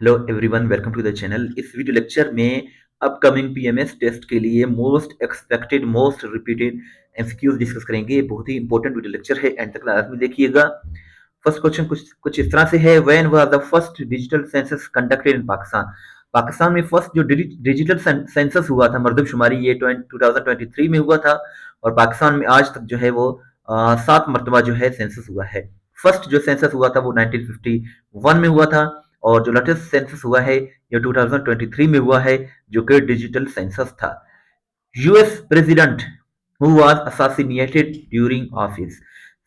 Hello everyone, welcome to the channel. इस video lecture में upcoming PMS test के लिए most expected most repeated MCQs discuss करेंगे। ये बहुत ही इंपॉर्टेंट वीडियो लेक्चर है, एंड तक लास्ट में देखिएगा। फर्स्ट क्वेश्चन कुछ इस तरह से है, when was the first digital census conducted in Pakistan. Pakistan में फर्स्ट जो डिजिटल सेंसस हुआ था, मरदमशुमारी, ये 2023 में हुआ था। और पाकिस्तान में आज तक जो है वो 7 मरतबा जो है सेंसस हुआ है। फर्स्ट जो सेंसस हुआ था वो 1951 में हुआ था, और जो लेटेस्ट सेंसस हुआ है ये 2023 में हुआ है, जो कि डिजिटल सेंसस था। US president who was assassinated during office.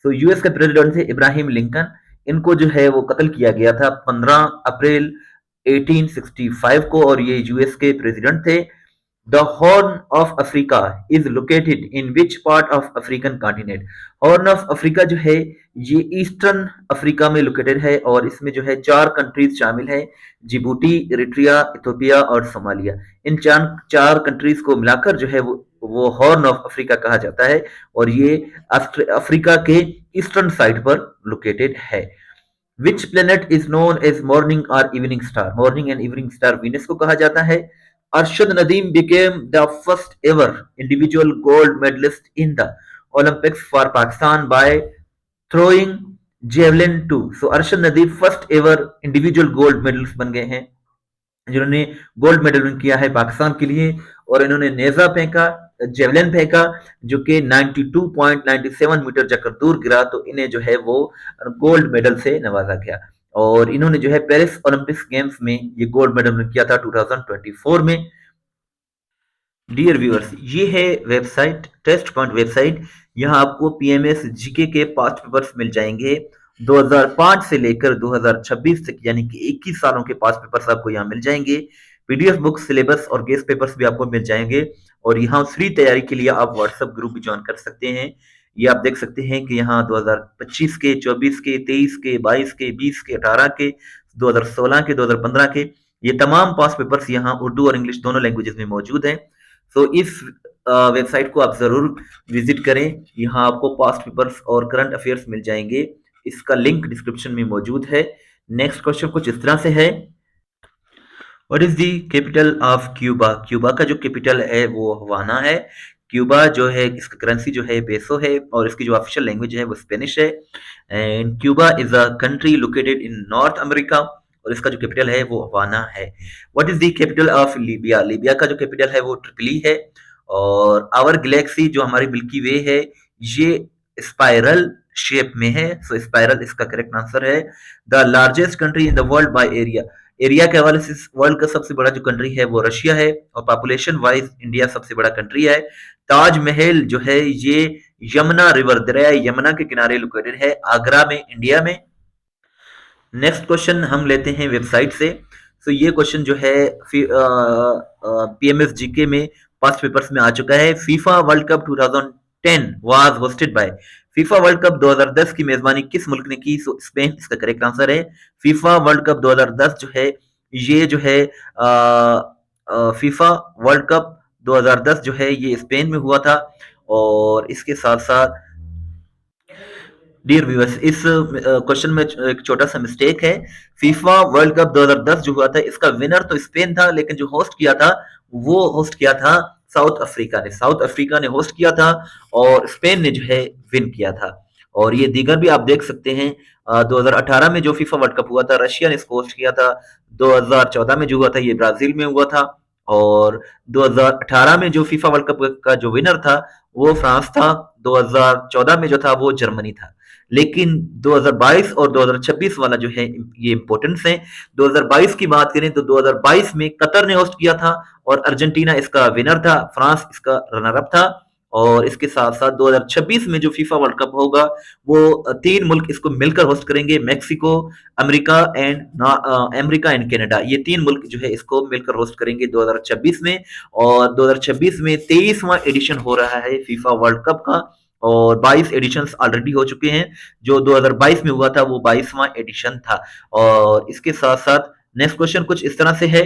तो यूएस के प्रेसिडेंट थे इब्राहिम लिंकन। इनको जो है वो कत्ल किया गया था 15 अप्रैल 1865 को, और ये यूएस के प्रेसिडेंट थे। The horn of Africa is located in which part of African continent. Horn of Africa जो है ये ईस्टर्न अफ्रीका में लोकेटेड है, और इसमें जो है 4 कंट्रीज शामिल है, जिबूटी, इरिट्रिया, इथियोपिया और सोमालिया। इन चार कंट्रीज को मिलाकर जो है वो हॉर्न ऑफ अफ्रीका कहा जाता है, और ये अफ्रीका के ईस्टर्न साइड पर लोकेटेड है। Which planet is known as morning और evening star. Morning and evening star Venus को कहा जाता है। Arshad Nadeem became the first ever individual gold medalist in the Olympics for Pakistan by throwing javelin too. So Arshad Nadeem first ever individual gold medalist बन गए हैं, जिन्होंने gold medal win किया है पाकिस्तान के लिए। और इन्होंने नेजा फेंका, जेवलिन फेंका, जो कि 92.97 मीटर जाकर दूर गिरा, तो इन्हें जो है वो गोल्ड मेडल से नवाजा गया। और इन्होंने जो है पेरिस ओलंपिक्स गेम्स में ये गोल्ड मेडल विन किया था 2024 में। डियर व्यूअर्स, ये है वेबसाइट, टेस्ट पॉइंट वेबसाइट। यहाँ आपको पीएमएस जीके के पास्ट पेपर्स मिल जाएंगे 2005 से लेकर 2026 तक, यानी कि 21 सालों के पास्ट पेपर्स आपको यहाँ मिल जाएंगे। पीडीएफ बुक, सिलेबस और गेस्ट पेपर्स भी आपको मिल जाएंगे। और यहाँ फ्री तैयारी के लिए आप व्हाट्सएप ग्रुप भी ज्वाइन कर सकते हैं। ये आप देख सकते हैं कि यहाँ 2025 के, 24 के, 23 के, 22 के, 20 के, 18 के, 2016 के, 2015 के, ये तमाम पास्ट पेपर्स यहाँ उर्दू और इंग्लिश दोनों लैंग्वेजेस में मौजूद हैं। तो इस वेबसाइट को आप जरूर विजिट करें। यहाँ आपको पास्ट पेपर्स और करंट अफेयर्स मिल जाएंगे। इसका लिंक डिस्क्रिप्शन में मौजूद है। नेक्स्ट क्वेश्चन कुछ इस तरह से है, what is the capital of Cuba. Cuba का जो कैपिटल है वो हवाना है। क्यूबा जो है, इसका करेंसी जो है पेसो है, और इसकी जो ऑफिशियल लैंग्वेज है वो स्पेनिश है। And Cuba is a country located in north America, और इसका जो कैपिटल है वो हवाना है। What is the capital of Libya. Libya का जो कैपिटल है वो ट्रिपली है। और आवर गैलेक्सी, जो हमारी मिल्की वे है, ये स्पाइरल शेप में है। सो स्पाइरल इसका करेक्ट आंसर है। The largest country in the world by area. Area के हवाले से वर्ल्ड का सबसे बड़ा जो कंट्री है वो रशिया है, और पॉपुलेशन वाइज इंडिया सबसे बड़ा कंट्री है। ताजमहल जो है ये यमुना रिवर, दरिया यमुना के किनारे लोकेटेड है, आगरा में, इंडिया में। नेक्स्ट क्वेश्चन हम लेते हैं वेबसाइट से। तो ये क्वेश्चन जो है पीएमएस जीके में पास्ट पेपर्स में आ चुका है। FIFA world cup 2010 was hosted by. FIFA world cup 2010 की मेजबानी किस मुल्क ने की। सो स्पेन इसका करेक्ट आंसर है। फीफा वर्ल्ड कप 2010 जो है ये जो है फीफा वर्ल्ड कप 2010 जो है ये स्पेन में हुआ था। और इसके साथ साथ डियर व्यूअर्स, इस क्वेश्चन में एक छोटा सा मिस्टेक है। फीफा वर्ल्ड कप 2010 जो हुआ था, इसका विनर तो स्पेन था, लेकिन जो होस्ट किया था वो होस्ट किया था साउथ अफ्रीका ने। साउथ अफ्रीका ने होस्ट किया था, और स्पेन ने जो है विन किया था। और ये दीगर भी आप देख सकते हैं। 2018 में जो फीफा वर्ल्ड कप हुआ था, रशिया ने इसको होस्ट किया था। 2014 में जो हुआ था ये ब्राजील में हुआ था। और 2018 में जो फीफा वर्ल्ड कप का जो विनर था वो फ्रांस था। 2014 में जो था वो जर्मनी था। लेकिन 2022 और 2026 वाला जो है ये इंपॉर्टेंस है। 2022 की बात करें तो 2022 में कतर ने होस्ट किया था, और अर्जेंटीना इसका विनर था, फ्रांस इसका रनर अप था। और इसके साथ साथ 2026 में जो फीफा वर्ल्ड कप होगा वो 3 मुल्क इसको मिलकर होस्ट करेंगे, मैक्सिको, अमेरिका एंड कनाडा। ये 3 मुल्क जो है इसको मिलकर होस्ट करेंगे 2026 में। और 2026 में 23वां एडिशन हो रहा है फीफा वर्ल्ड कप का, और 22 एडिशंस ऑलरेडी हो चुके हैं। जो 2022 में हुआ था वो 22वां एडिशन था। और इसके साथ साथ नेक्स्ट क्वेश्चन कुछ इस तरह से है,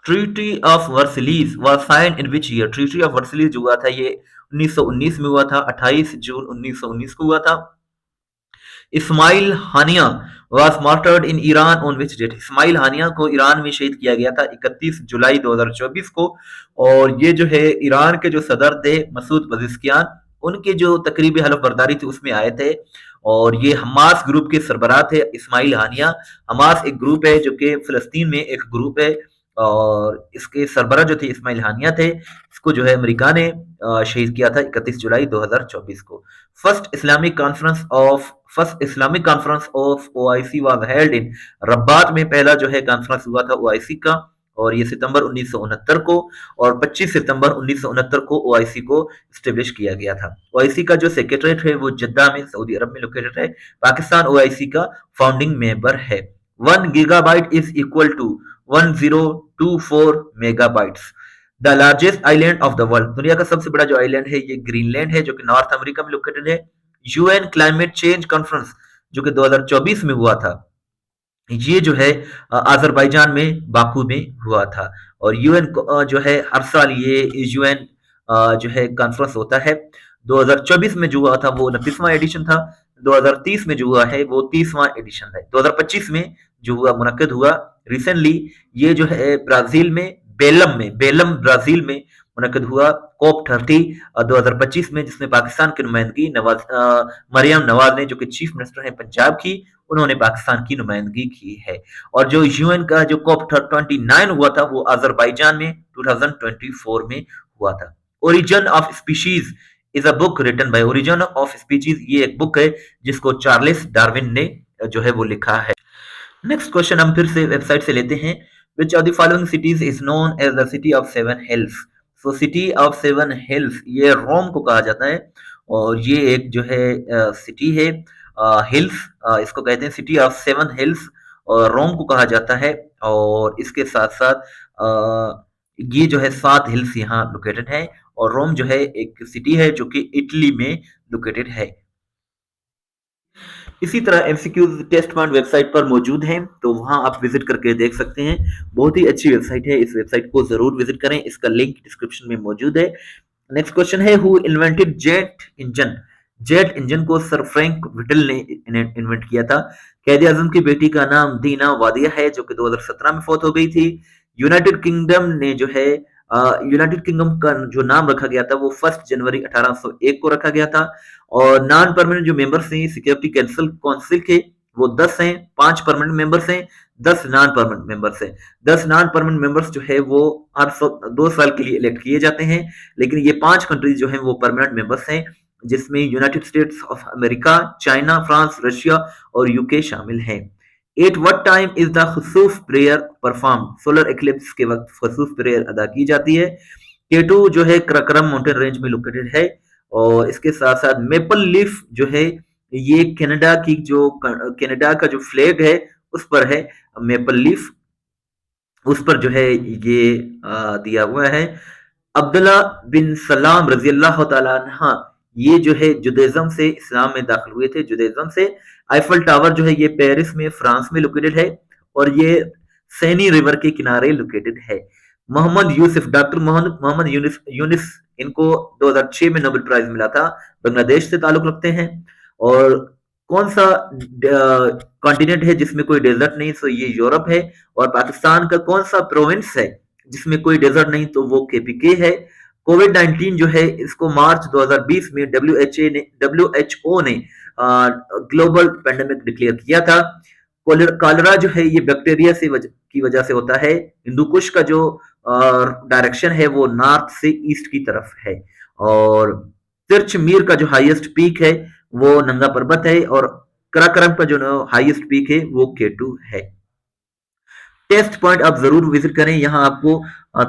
treaty of Versailles was signed in which year. Treaty of Versailles जो हुआ था ये 1919 में हुआ था, 28 जून 1919 को हुआ था। इस्माइल हानिया was martyred in Iran on which date? Ismail हानिया को ईरान में शहीद किया गया था 31 जुलाई 2024 को। और ये जो है ईरान के जो सदर थे मसूद पजेश्कियान, उनके जो तकरीबी हलफ बर्दारी थी उसमें आए थे। और ये हमास ग्रुप के सरबराह थे इस्माइल हानिया। हमास एक ग्रुप है जो कि फिलिस्तीन में एक ग्रुप है, और इसके सरबराह जो थे इस्माइल हानिया थे। इसको जो है अमेरिका ने शहीद किया था 31 जुलाई 2024 को। First Islamic conference of OIC was held in Rabat में। पहला जो है कॉन्फ्रेंस हुआ था ओआईसी का, और ये सितंबर 1969 को, और 25 सितंबर 1969 को ओआईसी को स्टेब्लिश किया गया था। ओआईसी का जो सेक्रेटरीट है वो जद्दा में सऊदी अरब में लोकेटेड है। पाकिस्तान ओआईसी का फाउंडिंग मेंबर है। 1 gigabyte is equal to 1024 megabytes. The largest island of the world, दुनिया का सबसे बड़ा जो आइलैंड है ये ग्रीनलैंड है, जो कि नॉर्थ अमेरिका में लोकेटेड है। यूएन क्लाइमेट चेंज कॉन्फ्रेंस जो कि 2024 में हुआ था, ये जो है अजरबैजान में बाकू में हुआ था। और यूएन जो है हर साल ये यूएन जो है कॉन्फ्रेंस होता है। 2024 में जो हुआ था वो 29वां एडिशन था। 2030 में जो हुआ है वो 30वां एडिशन है। 2025 में जो हुआ मुनक्किद हुआ रिसेंटली, ये जो है ब्राजील में बेलम ब्राजील में मुनक्किद हुआ COP 30 2025 में, जिसमें पाकिस्तान की नुमाइंदगी मरियम नवाज ने, जो कि चीफ मिनिस्टर हैं पंजाब की, उन्होंने पाकिस्तान की नुमाइंदगी की है। और जो यूएन का जो COP 29 हुआ था वो अजरबैजान में 2024 में हुआ था। Origin of species is a book written by origin of species, ये एक बुक है जिसको चार्ल्स डार्विन ने जो है वो लिखा है। नेक्स्ट क्वेश्चन हम फिर से वेबसाइट से लेते हैं। Which of the following cities is known as the city of seven hills? So city of seven hills ये रोम को कहा जाता है, और ये एक जो है सिटी है हिल्स, इसको कहते हैं सिटी ऑफ सेवन हिल्स, और रोम को कहा जाता है। और इसके साथ साथ ये जो है 7 हिल्स यहाँ लोकेटेड है, और रोम जो है एक सिटी है जो कि इटली में लोकेटेड है। इसी तरह एमसीक्यूज टेस्ट पॉइंट वेबसाइट पर मौजूद हैं, तो वहां आप विजिट करके देख सकते हैं। बहुत ही अच्छी वेबसाइट है, इस वेबसाइट को जरूर विजिट करें, इसका लिंक डिस्क्रिप्शन में मौजूद है। नेक्स्ट क्वेश्चन है, who invented jet engine? Jet engine को सर फ्रैंक विटल ने इन्वेंट किया था। कैद आजम की बेटी का नाम दीना वादिया है, जो कि 2017 में फौत हो गई थी। यूनाइटेड किंगडम ने जो है यूनाइटेड किंगडम का जो नाम रखा गया था वो 1 जनवरी 1801 को रखा गया था। और नॉन परमानेंट जो मेंबर्स हैं सिक्योरिटी काउंसिल के वो 10 हैं। 5 परमानेंट मेंबर्स हैं, 10 नॉन परमानेंट मेंबर्स हैं। 10 नॉन परमानेंट मेंबर्स जो है वो हर 2 साल के लिए इलेक्ट किए जाते हैं, लेकिन ये 5 कंट्रीज जो हैं वो परमानेंट मेंबर्स हैं, जिसमें United States of America, China, France, Russia और यूके शामिल हैं। At what time is the खसूफ प्रेयर परफॉर्म? सोलर एक्लिप्स के वक्त खसूफ प्रेयर अदा की जाती है। केटू जो है कराकोरम माउंटेन रेंज में लोकेटेड है। और इसके साथ साथ मेपल लीफ जो है ये कनाडा का जो फ्लैग है उस पर है मेपल लीफ, उस पर जो है ये दिया हुआ है। अब्दुल्ला बिन सलाम रजी अल्लाह तआला अन्हा, ये जो है जुदाइज्म से इस्लाम में दाखिल हुए थे, जुदाइज्म से। आईफल टावर जो है ये पेरिस में फ्रांस में लोकेटेड है, और ये सैनी रिवर के किनारे लोकेटेड है। मोहम्मद यूसुफ, डॉक्टर मोहम्मद यूनिस, इनको 2006 में नोबेल प्राइज मिला था, बांग्लादेश से ताल्लुक रखते हैं। और कौन सा कॉन्टिनेंट है जिसमें कोई डेजर्ट नहीं? सो ये यूरोप है। और पाकिस्तान का कौन सा प्रोविंस है जिसमें कोई डेजर्ट नहीं? तो वो केपीके है। कोविड-19 जो है इसको मार्च 2020 में डब्ल्यूएचओ ने ग्लोबल पेंडेमिक डिक्लेयर किया था। कॉलरा जो है ये बैक्टीरिया की वजह से होता है। हिंदू कुश का जो डायरेक्शन है वो नॉर्थ से ईस्ट की तरफ है। और तिरछ मीर का जो हाईएस्ट पीक है वो नंगा पर्वत है, और कराकोरम का जो हाईएस्ट पीक है वो केटू है। टेस्ट पॉइंट आप जरूर विजिट करें, यहाँ आपको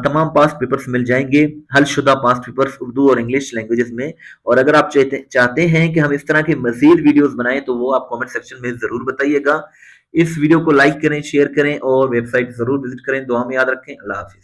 तमाम पास्ट पेपर्स मिल जाएंगे, हल शुदा पास्ट पेपर्स उर्दू और इंग्लिश लैंग्वेजेस में। और अगर आप चाहते हैं कि हम इस तरह के मजीद वीडियोस बनाएं तो वो आप कमेंट सेक्शन में जरूर बताइएगा। इस वीडियो को लाइक करें, शेयर करें और वेबसाइट जरूर विजिट करें। दुआ में याद रखें। अल्लाह हाफिज।